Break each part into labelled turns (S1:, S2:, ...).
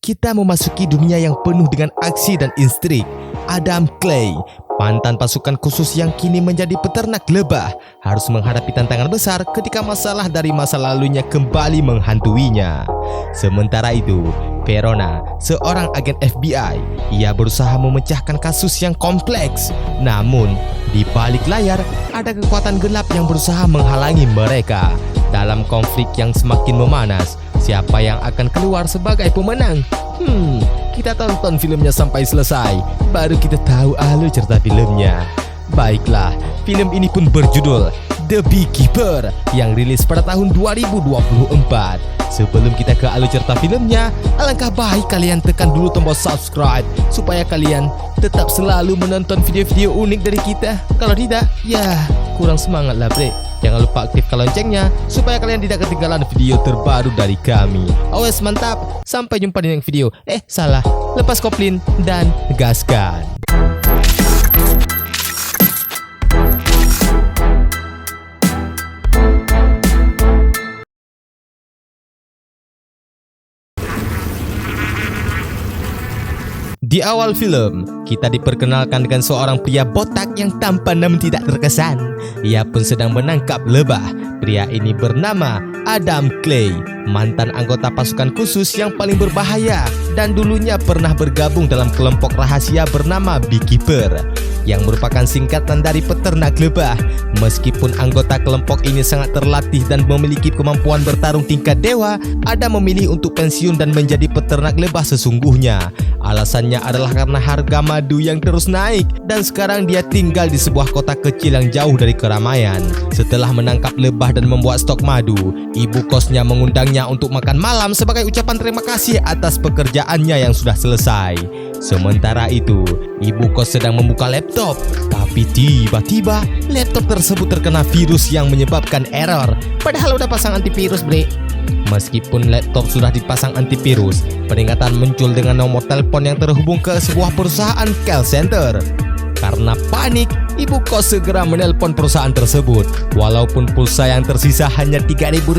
S1: kita memasuki dunia yang penuh dengan aksi dan intrik. Adam Clay, mantan pasukan khusus yang kini menjadi peternak lebah, harus menghadapi tantangan besar ketika masalah dari masa lalunya kembali menghantuinya. Sementara itu, Verona, seorang agen FBI, ia berusaha memecahkan kasus yang kompleks. Namun, di balik layar ada kekuatan gelap yang berusaha menghalangi mereka. Dalam konflik yang semakin memanas, siapa yang akan keluar sebagai pemenang? Kita tonton filmnya sampai selesai, baru kita tahu alur cerita filmnya. Baiklah, film ini pun berjudul The Beekeeper yang rilis pada tahun 2024. Sebelum kita ke alur cerita filmnya, alangkah baik kalian tekan dulu tombol subscribe supaya kalian tetap selalu menonton video-video unik dari kita. Kalau tidak, ya kurang semangat lah bre. Jangan lupa aktifkan loncengnya supaya kalian tidak ketinggalan video terbaru dari kami. Awes mantap, sampai jumpa di next video. Salah, lepas koplin dan gaskan. Di awal film, kita diperkenalkan dengan seorang pria botak yang tampan namun tidak terkesan. Ia pun sedang menangkap lebah. Pria ini bernama Adam Clay, mantan anggota pasukan khusus yang paling berbahaya dan dulunya pernah bergabung dalam kelompok rahasia bernama Beekeeper, yang merupakan singkatan dari peternak lebah. Meskipun anggota kelompok ini sangat terlatih dan memiliki kemampuan bertarung tingkat dewa, Adam memilih untuk pensiun dan menjadi peternak lebah sesungguhnya. Alasannya adalah karena harga madu yang terus naik dan sekarang dia tinggal di sebuah kota kecil yang jauh dari keramaian. Setelah menangkap lebah dan membuat stok madu, ibu kosnya mengundangnya untuk makan malam sebagai ucapan terima kasih atas pekerjaannya yang sudah selesai. Sementara itu, ibu kos sedang membuka laptop, tapi tiba-tiba laptop tersebut terkena virus yang menyebabkan error. Padahal udah pasang antivirus bre. Meskipun laptop sudah dipasang antivirus, peringatan muncul dengan nomor telepon yang terhubung ke sebuah perusahaan call center. Karena panik, ibu kos segera menelpon perusahaan tersebut. Walaupun pulsa yang tersisa hanya Rp3.000,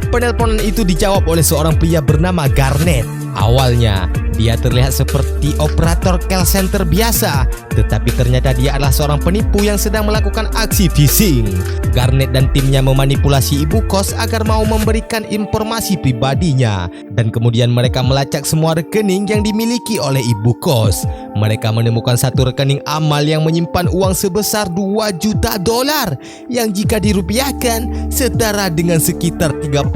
S1: penelponan itu dijawab oleh seorang pria bernama Garnet. Awalnya, dia terlihat seperti operator call center biasa, tetapi ternyata dia adalah seorang penipu yang sedang melakukan aksi phishing. Garnet dan timnya memanipulasi ibu kos agar mau memberikan informasi pribadinya, dan kemudian mereka melacak semua rekening yang dimiliki oleh ibu kos. Mereka menemukan satu rekening amal yang menyimpan uang sebesar $2 juta, yang jika dirupiahkan setara dengan sekitar 31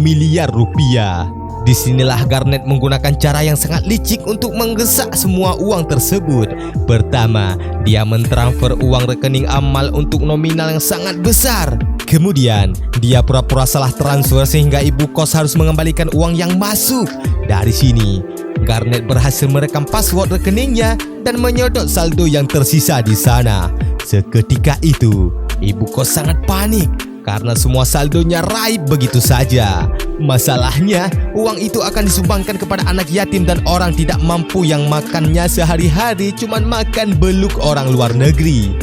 S1: miliar rupiah. Disinilah Garnet menggunakan cara yang sangat licik untuk menggesak semua uang tersebut. Pertama, dia mentransfer uang rekening amal untuk nominal yang sangat besar. Kemudian, dia pura-pura salah transfer sehingga ibu kos harus mengembalikan uang yang masuk. Dari sini, Garnet berhasil merekam password rekeningnya dan menyodot saldo yang tersisa di sana. Seketika itu, ibu kos sangat panik karena semua saldonya raib begitu saja. Masalahnya, uang itu akan disumbangkan kepada anak yatim dan orang tidak mampu yang makannya sehari-hari cuman makan beluk orang luar negeri.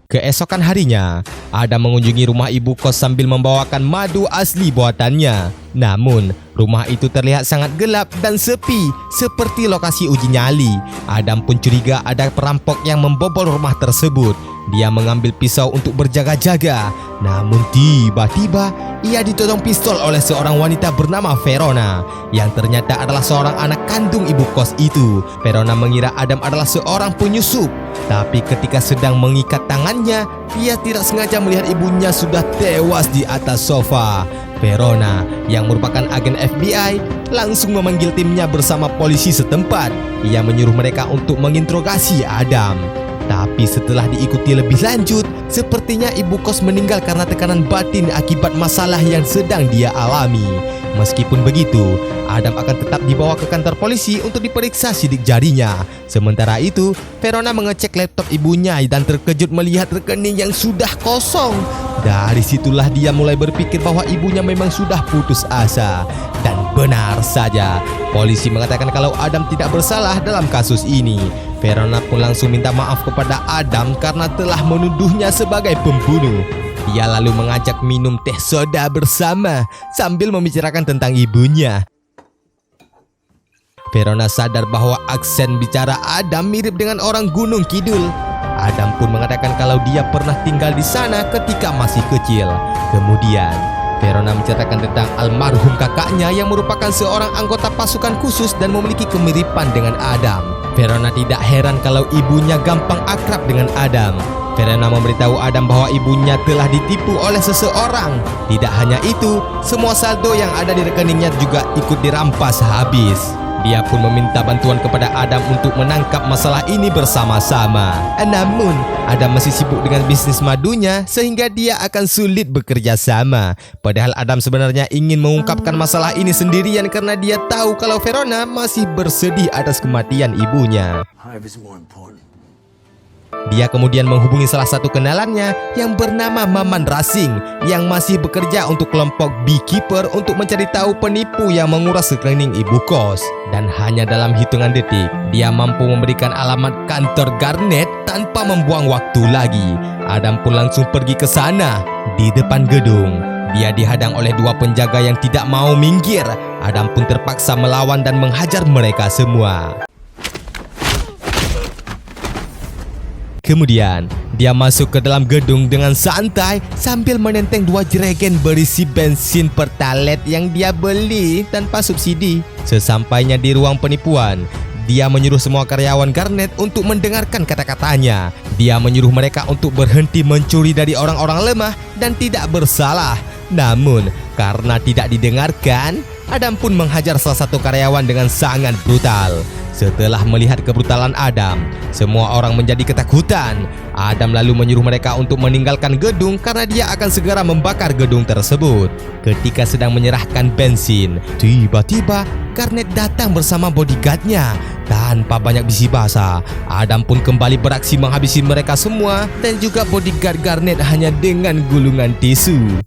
S1: Keesokan harinya, Adam mengunjungi rumah ibu kos sambil membawakan madu asli buatannya. Namun, rumah itu terlihat sangat gelap dan sepi, seperti lokasi uji nyali. Adam pun curiga ada perampok yang membobol rumah tersebut. Dia mengambil pisau untuk berjaga-jaga. Namun tiba-tiba, ia ditodong pistol oleh seorang wanita bernama Verona, yang ternyata adalah seorang anak kandung ibu kos itu. Verona mengira Adam adalah seorang penyusup, tapi ketika sedang mengikat tangannya, ia tidak sengaja melihat ibunya sudah tewas di atas sofa. Verona, yang merupakan agen FBI, langsung memanggil timnya bersama polisi setempat. Ia menyuruh mereka untuk menginterogasi Adam. Tapi setelah diikuti lebih lanjut, sepertinya ibu kos meninggal karena tekanan batin akibat masalah yang sedang dia alami. Meskipun begitu, Adam akan tetap dibawa ke kantor polisi untuk diperiksa sidik jarinya. Sementara itu, Verona mengecek laptop ibunya dan terkejut melihat rekening yang sudah kosong. Dari situlah dia mulai berpikir bahwa ibunya memang sudah putus asa. Dan benar saja, polisi mengatakan kalau Adam tidak bersalah dalam kasus ini. Verona pun langsung minta maaf kepada Adam karena telah menuduhnya sebagai pembunuh. Dia lalu mengajak minum teh soda bersama sambil membicarakan tentang ibunya. Verona sadar bahwa aksen bicara Adam mirip dengan orang Gunung Kidul. Adam pun mengatakan kalau dia pernah tinggal di sana ketika masih kecil. Kemudian, Verona menceritakan tentang almarhum kakaknya yang merupakan seorang anggota pasukan khusus dan memiliki kemiripan dengan Adam. Verona tidak heran kalau ibunya gampang akrab dengan Adam. Verona memberitahu Adam bahwa ibunya telah ditipu oleh seseorang. Tidak hanya itu, semua saldo yang ada di rekeningnya juga ikut dirampas habis. Dia pun meminta bantuan kepada Adam untuk menangkap masalah ini bersama-sama. Namun, Adam masih sibuk dengan bisnis madunya sehingga dia akan sulit bekerja sama. Padahal Adam sebenarnya ingin mengungkapkan masalah ini sendirian karena dia tahu kalau Verona masih bersedih atas kematian ibunya. Dia kemudian menghubungi salah satu kenalannya yang bernama Maman Racing yang masih bekerja untuk kelompok Beekeeper untuk mencari tahu penipu yang menguras rekening ibu kos. Dan hanya dalam hitungan detik, dia mampu memberikan alamat kantor Garnet tanpa membuang waktu lagi. Adam pun langsung pergi ke sana. Di depan gedung, dia dihadang oleh dua penjaga yang tidak mau minggir. Adam pun terpaksa melawan dan menghajar mereka semua. Kemudian, dia masuk ke dalam gedung dengan santai sambil menenteng dua jerigen berisi bensin pertalite yang dia beli tanpa subsidi. Sesampainya di ruang penipuan, dia menyuruh semua karyawan Garnet untuk mendengarkan kata-katanya. Dia menyuruh mereka untuk berhenti mencuri dari orang-orang lemah dan tidak bersalah. Namun, karena tidak didengarkan, Adam pun menghajar salah satu karyawan dengan sangat brutal. Setelah melihat kebrutalan Adam, semua orang menjadi ketakutan. Adam lalu menyuruh mereka untuk meninggalkan gedung karena dia akan segera membakar gedung tersebut. Ketika sedang menyerahkan bensin, tiba-tiba Garnet datang bersama bodyguardnya. Tanpa banyak basa-basi, Adam pun kembali beraksi menghabisi mereka semua dan juga bodyguard Garnet hanya dengan gulungan tisu.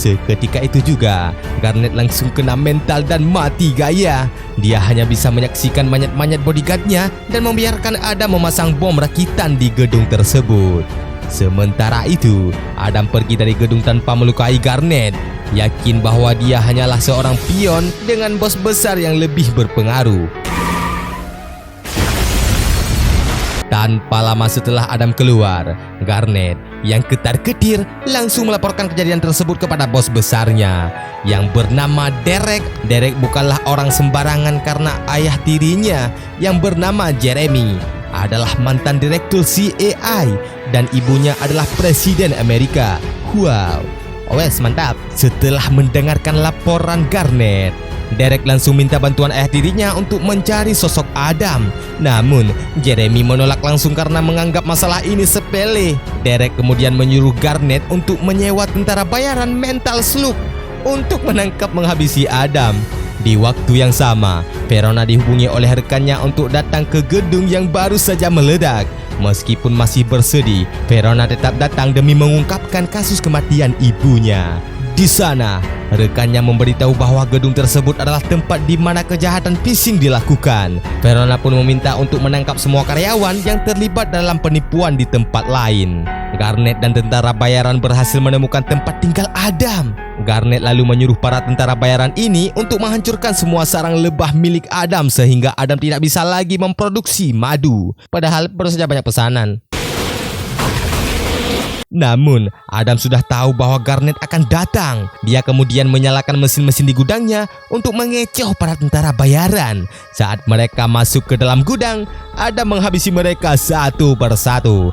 S1: Seketika itu juga, Garnet langsung kena mental dan mati gaya. Dia hanya bisa menyaksikan manyet-manyet bodyguardnya dan membiarkan Adam memasang bom rakitan di gedung tersebut. Sementara itu, Adam pergi dari gedung tanpa melukai Garnet, yakin bahwa dia hanyalah seorang pion dengan bos besar yang lebih berpengaruh. Tanpa lama setelah Adam keluar, Garnet yang ketar-ketir langsung melaporkan kejadian tersebut kepada bos besarnya yang bernama Derek. Derek bukanlah orang sembarangan karena ayah tirinya yang bernama Jeremy adalah mantan direktur CIA dan ibunya adalah presiden Amerika. Wow, wes mantap. Setelah mendengarkan laporan Garnet, Derek langsung minta bantuan ayah tirinya untuk mencari sosok Adam. Namun, Jeremy menolak langsung karena menganggap masalah ini sepele. Derek kemudian menyuruh Garnet untuk menyewa tentara bayaran mental slug untuk menangkap menghabisi Adam. Di waktu yang sama, Verona dihubungi oleh rekannya untuk datang ke gedung yang baru saja meledak. Meskipun masih bersedih, Verona tetap datang demi mengungkapkan kasus kematian ibunya. Di sana, rekannya memberitahu bahwa gedung tersebut adalah tempat di mana kejahatan phishing dilakukan. Verona pun meminta untuk menangkap semua karyawan yang terlibat dalam penipuan di tempat lain. Garnet dan tentara bayaran berhasil menemukan tempat tinggal Adam. Garnet lalu menyuruh para tentara bayaran ini untuk menghancurkan semua sarang lebah milik Adam sehingga Adam tidak bisa lagi memproduksi madu. Padahal baru saja banyak pesanan. Namun, Adam sudah tahu bahwa Garnet akan datang. Dia kemudian menyalakan mesin-mesin di gudangnya untuk mengecoh para tentara bayaran. Saat mereka masuk ke dalam gudang, Adam menghabisi mereka satu persatu.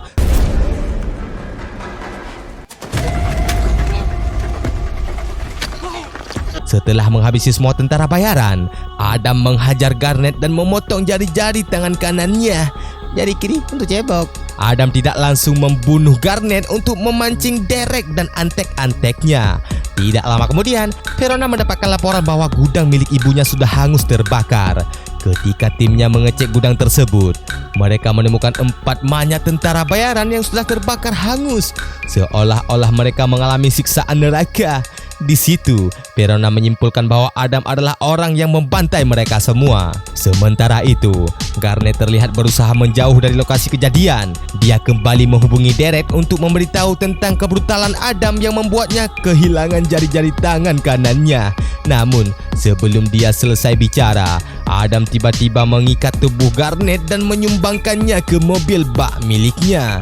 S1: Setelah menghabisi semua tentara bayaran, Adam menghajar Garnet dan memotong jari-jari tangan kanannya. Jari kiri untuk cebok. Adam tidak langsung membunuh Garnet untuk memancing Derek dan antek-anteknya. Tidak lama kemudian, Verona mendapatkan laporan bahwa gudang milik ibunya sudah hangus terbakar. Ketika timnya mengecek gudang tersebut, mereka menemukan 4 mayat tentara bayaran yang sudah terbakar hangus, seolah-olah mereka mengalami siksaan neraka. Di situ, Verona menyimpulkan bahwa Adam adalah orang yang membantai mereka semua. Sementara itu, Garnet terlihat berusaha menjauh dari lokasi kejadian. Dia kembali menghubungi Derek untuk memberitahu tentang kebrutalan Adam yang membuatnya kehilangan jari-jari tangan kanannya. Namun, sebelum dia selesai bicara, Adam tiba-tiba mengikat tubuh Garnet dan menyumbangkannya ke mobil bak miliknya.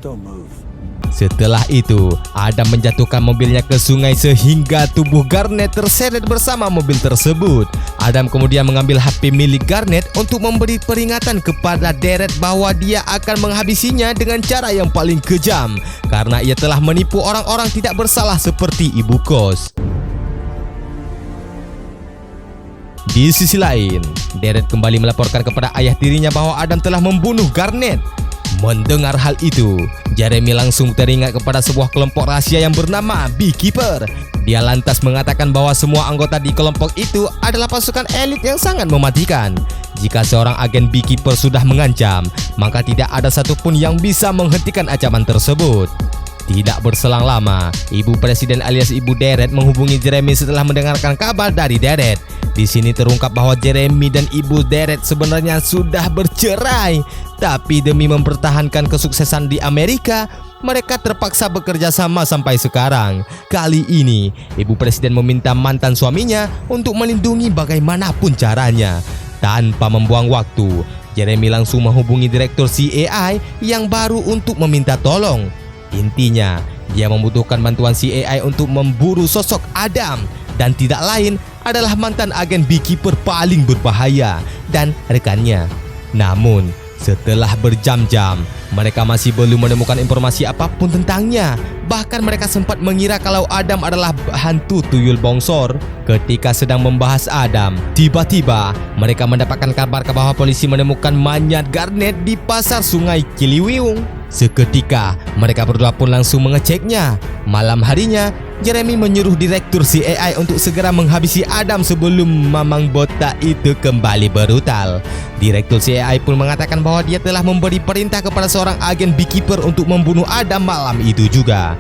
S2: Don't move.
S1: Setelah itu, Adam menjatuhkan mobilnya ke sungai sehingga tubuh Garnet terseret bersama mobil tersebut. Adam kemudian mengambil HP milik Garnet untuk memberi peringatan kepada Derek bahwa dia akan menghabisinya dengan cara yang paling kejam karena ia telah menipu orang-orang tidak bersalah seperti ibu kos. Di sisi lain, Derek kembali melaporkan kepada ayah tirinya bahwa Adam telah membunuh Garnet. Mendengar hal itu, Jeremy langsung teringat kepada sebuah kelompok rahasia yang bernama Beekeeper. Dia lantas mengatakan bahwa semua anggota di kelompok itu adalah pasukan elit yang sangat mematikan. Jika seorang agen Beekeeper sudah mengancam, maka tidak ada satupun yang bisa menghentikan ancaman tersebut. Tidak berselang lama, ibu presiden alias ibu Derek menghubungi Jeremy setelah mendengarkan kabar dari Derek. Di sini terungkap bahwa Jeremy dan ibu Derek sebenarnya sudah bercerai, tapi demi mempertahankan kesuksesan di Amerika, mereka terpaksa bekerja sama sampai sekarang. Kali ini, ibu presiden meminta mantan suaminya untuk melindungi bagaimanapun caranya. Tanpa membuang waktu, Jeremy langsung menghubungi direktur CIA yang baru untuk meminta tolong. Intinya, dia membutuhkan bantuan CIA untuk memburu sosok Adam, dan tidak lain adalah mantan agen Beekeeper paling berbahaya dan rekannya. Namun, setelah berjam-jam, mereka masih belum menemukan informasi apapun tentangnya. Bahkan mereka sempat mengira kalau Adam adalah hantu tuyul bongsor. Ketika sedang membahas Adam, tiba-tiba mereka mendapatkan kabar bahwa polisi menemukan mayat Garnet di pasar Sungai Ciliwung. Seketika, mereka berdua pun langsung mengeceknya. Malam harinya, Jeremy menyuruh direktur CIA untuk segera menghabisi Adam sebelum mamang botak itu kembali brutal. Direktur CIA pun mengatakan bahwa dia telah memberi perintah kepada seorang agen Beekeeper untuk membunuh Adam malam itu juga.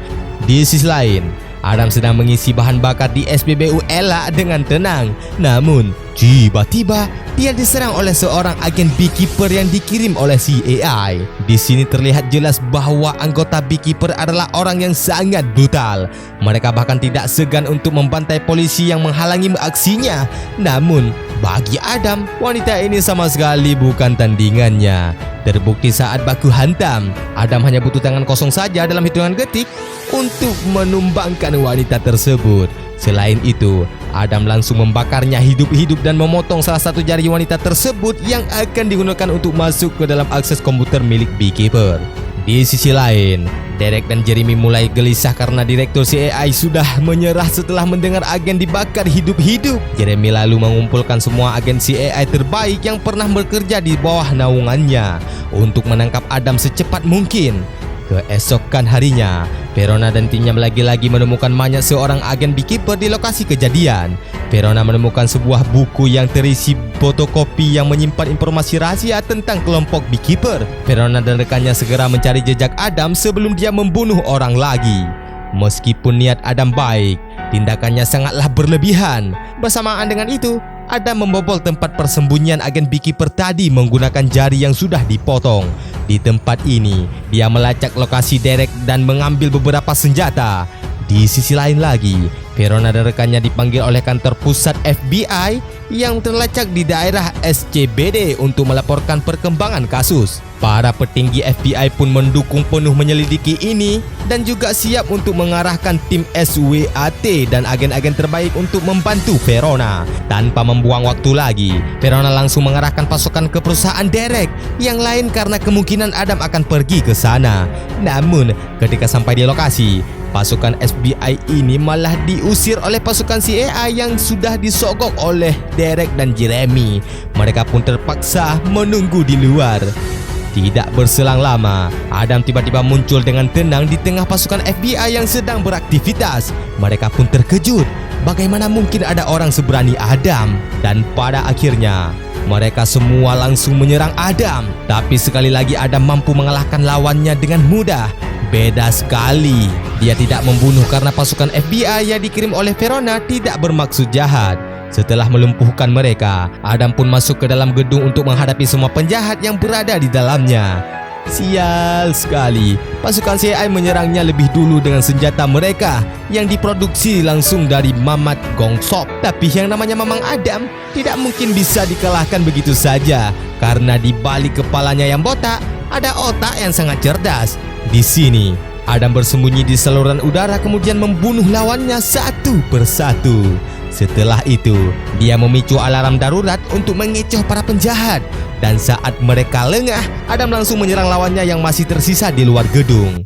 S1: Di sisi lain, Adam sedang mengisi bahan bakar di SPBU elak dengan tenang. Namun, tiba-tiba dia diserang oleh seorang agen Beekeeper yang dikirim oleh CIA. Di sini terlihat jelas bahwa anggota Beekeeper adalah orang yang sangat brutal. Mereka bahkan tidak segan untuk membantai polisi yang menghalangi aksinya. Namun, bagi Adam, wanita ini sama sekali bukan tandingannya. Terbukti saat baku hantam, Adam hanya butuh tangan kosong saja dalam hitungan detik untuk menumbangkan wanita tersebut. Selain itu, Adam langsung membakarnya hidup-hidup dan memotong salah satu jari wanita tersebut yang akan digunakan untuk masuk ke dalam akses komputer milik Beekeeper. Di sisi lain, Derek dan Jeremy mulai gelisah karena direktur CIA sudah menyerah setelah mendengar agen dibakar hidup-hidup. Jeremy lalu mengumpulkan semua agen CIA terbaik yang pernah bekerja di bawah naungannya untuk menangkap Adam secepat mungkin. Keesokan harinya, Verona dan timnya lagi-lagi menemukan mayat seorang agen Beekeeper di lokasi kejadian. Verona menemukan sebuah buku yang terisi fotokopi yang menyimpan informasi rahasia tentang kelompok Beekeeper. Verona dan rekannya segera mencari jejak Adam sebelum dia membunuh orang lagi. Meskipun niat Adam baik, tindakannya sangatlah berlebihan. Bersamaan dengan itu, Adam membobol tempat persembunyian agen Beekeeper tadi menggunakan jari yang sudah dipotong. Di tempat ini, dia melacak lokasi Derek dan mengambil beberapa senjata. Di sisi lain lagi, Verona dan rekannya dipanggil oleh kantor pusat FBI yang terlacak di daerah SCBD untuk melaporkan perkembangan kasus. Para petinggi FBI pun mendukung penuh menyelidiki ini dan juga siap untuk mengarahkan tim SWAT dan agen-agen terbaik untuk membantu Verona. Tanpa membuang waktu lagi, Verona langsung mengarahkan pasukan ke perusahaan Derek yang lain karena kemungkinan Adam akan pergi ke sana. Namun, ketika sampai di lokasi, pasukan FBI ini malah diusir oleh pasukan CIA yang sudah disogok oleh Derek dan Jeremy. Mereka pun terpaksa menunggu di luar. Tidak berselang lama, Adam tiba-tiba muncul dengan tenang di tengah pasukan FBI yang sedang beraktivitas. Mereka pun terkejut. Bagaimana mungkin ada orang seberani Adam? Dan pada akhirnya, mereka semua langsung menyerang Adam. Tapi sekali lagi Adam mampu mengalahkan lawannya dengan mudah. Beda sekali, dia tidak membunuh karena pasukan FBI yang dikirim oleh Verona tidak bermaksud jahat. Setelah melumpuhkan mereka, Adam pun masuk ke dalam gedung untuk menghadapi semua penjahat yang berada di dalamnya. Sial sekali, pasukan CIA menyerangnya lebih dulu dengan senjata mereka yang diproduksi langsung dari Mamat Gongsop. Tapi yang namanya Mamang Adam tidak mungkin bisa dikalahkan begitu saja, karena di balik kepalanya yang botak ada otak yang sangat cerdas. Di sini, Adam bersembunyi di saluran udara kemudian membunuh lawannya satu persatu. Setelah itu, dia memicu alarm darurat untuk mengecoh para penjahat. Dan saat mereka lengah, Adam langsung menyerang lawannya yang masih tersisa di luar gedung.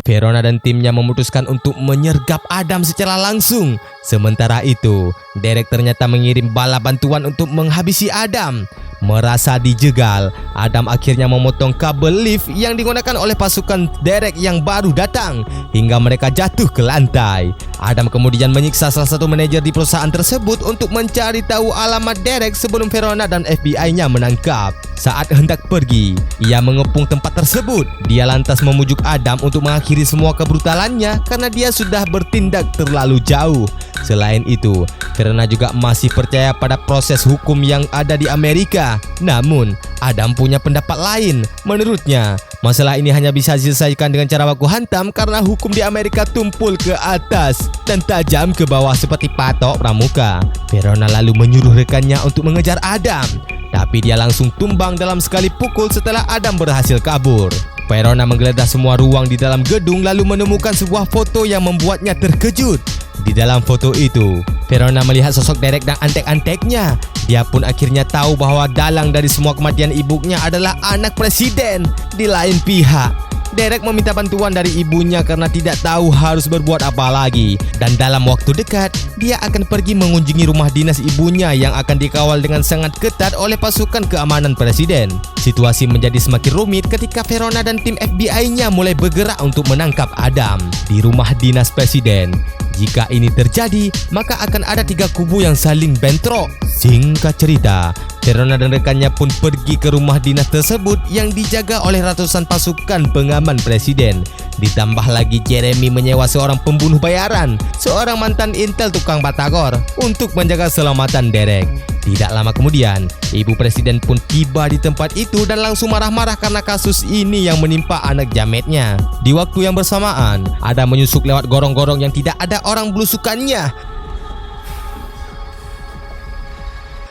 S1: Verona dan timnya memutuskan untuk menyergap Adam secara langsung. Sementara itu, Derek ternyata mengirim bala bantuan untuk menghabisi Adam. Merasa dijegal, Adam akhirnya memotong kabel lift yang digunakan oleh pasukan Derek yang baru datang hingga mereka jatuh ke lantai. Adam kemudian menyiksa salah satu manajer di perusahaan tersebut untuk mencari tahu alamat Derek sebelum Verona dan FBI-nya menangkap. Saat hendak pergi, ia mengepung tempat tersebut. Dia lantas memujuk Adam untuk mengakhiri semua kebrutalannya karena dia sudah bertindak terlalu jauh. Selain itu, Verona juga masih percaya pada proses hukum yang ada di Amerika. Namun, Adam punya pendapat lain. Menurutnya, masalah ini hanya bisa diselesaikan dengan cara baku hantam karena hukum di Amerika tumpul ke atas dan tajam ke bawah seperti patok pramuka. Verona lalu menyuruh rekannya untuk mengejar Adam, tapi dia langsung tumbang dalam sekali pukul setelah Adam berhasil kabur. Verona menggeledah semua ruang di dalam gedung lalu menemukan sebuah foto yang membuatnya terkejut. Di dalam foto itu, Verona melihat sosok Derek dan antek-anteknya. Dia pun akhirnya tahu bahwa dalang dari semua kematian ibunya adalah anak presiden. Di lain pihak, Derek meminta bantuan dari ibunya karena tidak tahu harus berbuat apa lagi. Dan dalam waktu dekat, dia akan pergi mengunjungi rumah dinas ibunya yang akan dikawal dengan sangat ketat oleh pasukan keamanan presiden. Situasi menjadi semakin rumit ketika Verona dan tim FBI-nya mulai bergerak untuk menangkap Adam di rumah dinas presiden. Jika ini terjadi, maka akan ada 3 kubu yang saling bentrok. Singkat cerita, Verona dan rekannya pun pergi ke rumah dinas tersebut yang dijaga oleh ratusan pasukan pengaman presiden. Ditambah lagi Jeremy menyewa seorang pembunuh bayaran, seorang mantan intel tukang batagor, untuk menjaga keselamatan Derek. Tidak lama kemudian, ibu presiden pun tiba di tempat itu dan langsung marah-marah karena kasus ini yang menimpa anak jametnya. Di waktu yang bersamaan, Adam menyusup lewat gorong-gorong yang tidak ada orang belusukannya,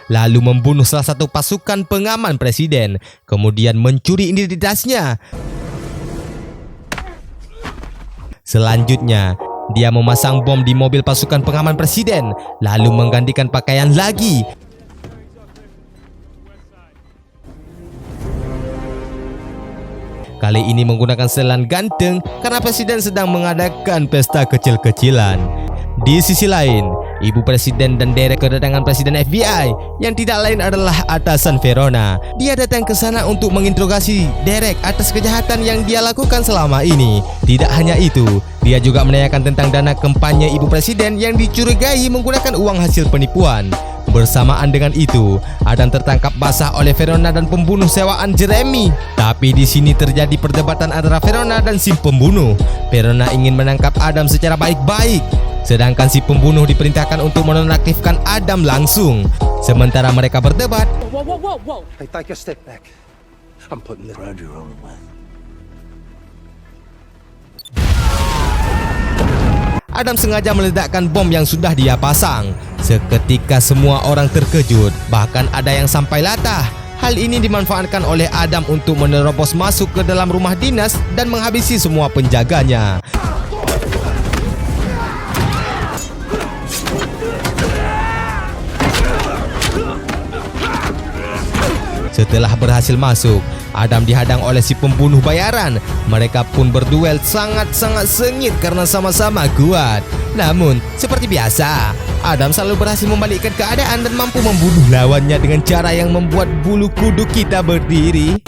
S1: lalu membunuh salah satu pasukan pengaman presiden, kemudian mencuri identitasnya. Selanjutnya, dia memasang bom di mobil pasukan pengaman presiden, lalu menggantikan pakaian lagi. Kali ini menggunakan setelan ganteng karena presiden sedang mengadakan pesta kecil-kecilan. Di sisi lain, ibu presiden dan Derek kedatangan presiden FBI yang tidak lain adalah atasan Verona. Dia datang ke sana untuk menginterogasi Derek atas kejahatan yang dia lakukan selama ini. Tidak hanya itu, dia juga menanyakan tentang dana kampanye ibu presiden yang dicurigai menggunakan uang hasil penipuan. Bersamaan dengan itu, Adam tertangkap basah oleh Verona dan pembunuh sewaan Jeremy. Tapi di sini terjadi perdebatan antara Verona dan si pembunuh. Verona ingin menangkap Adam secara baik-baik, sedangkan si pembunuh diperintahkan untuk menonaktifkan Adam langsung. Sementara mereka berdebat,
S2: Whoa. Hey, take a step back. I'm putting the road your own way.
S1: Adam sengaja meledakkan bom yang sudah dia pasang. Seketika semua orang terkejut, bahkan ada yang sampai latah. Hal ini dimanfaatkan oleh Adam untuk menerobos masuk ke dalam rumah dinas dan menghabisi semua penjaganya. Setelah berhasil masuk, Adam dihadang oleh si pembunuh bayaran. Mereka pun berduel sangat-sangat sengit karena sama-sama kuat. Namun, seperti biasa, Adam selalu berhasil membalikkan keadaan dan mampu membunuh lawannya dengan cara yang membuat bulu kuduk kita berdiri.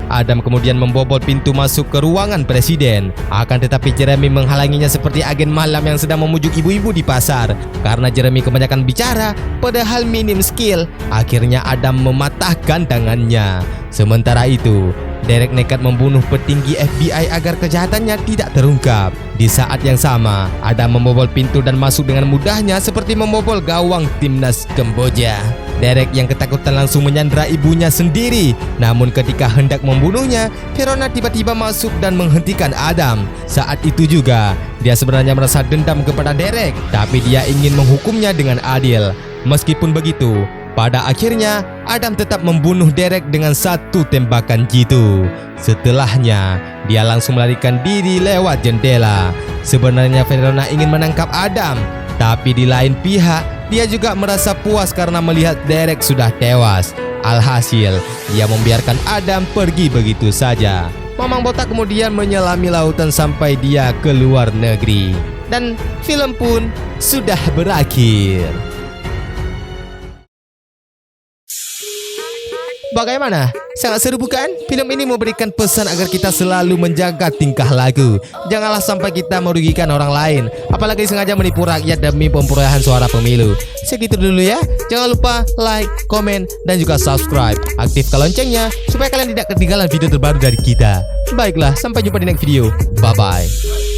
S1: Adam kemudian membobol pintu masuk ke ruangan presiden. Akan tetapi Jeremy menghalanginya seperti agen malam yang sedang memujuk ibu-ibu di pasar. Karena Jeremy kebanyakan bicara, padahal minim skill, akhirnya Adam mematahkan tangannya. Sementara itu, Derek nekat membunuh petinggi FBI agar kejahatannya tidak terungkap. Di saat yang sama, Adam membobol pintu dan masuk dengan mudahnya seperti membobol gawang timnas Kamboja. Derek yang ketakutan langsung menyandera ibunya sendiri. Namun ketika hendak membunuhnya, Verona tiba-tiba masuk dan menghentikan Adam. Saat itu juga, dia sebenarnya merasa dendam kepada Derek, tapi dia ingin menghukumnya dengan adil. Meskipun begitu, pada akhirnya Adam tetap membunuh Derek dengan satu tembakan jitu. Setelahnya, dia langsung melarikan diri lewat jendela. Sebenarnya Verona ingin menangkap Adam, tapi di lain pihak, dia juga merasa puas karena melihat Derek sudah tewas. Alhasil, dia membiarkan Adam pergi begitu saja. Mamang botak kemudian menyelami lautan sampai dia ke luar negeri. Dan film pun sudah berakhir. Bagaimana? Sangat seru bukan? Film ini memberikan pesan agar kita selalu menjaga tingkah laku. Janganlah sampai kita merugikan orang lain, apalagi sengaja menipu rakyat demi perolehan suara pemilu. Segitu dulu ya. Jangan lupa like, komen, dan juga subscribe. Aktifkan loncengnya supaya kalian tidak ketinggalan video terbaru dari kita. Baiklah, sampai jumpa di next video. Bye-bye.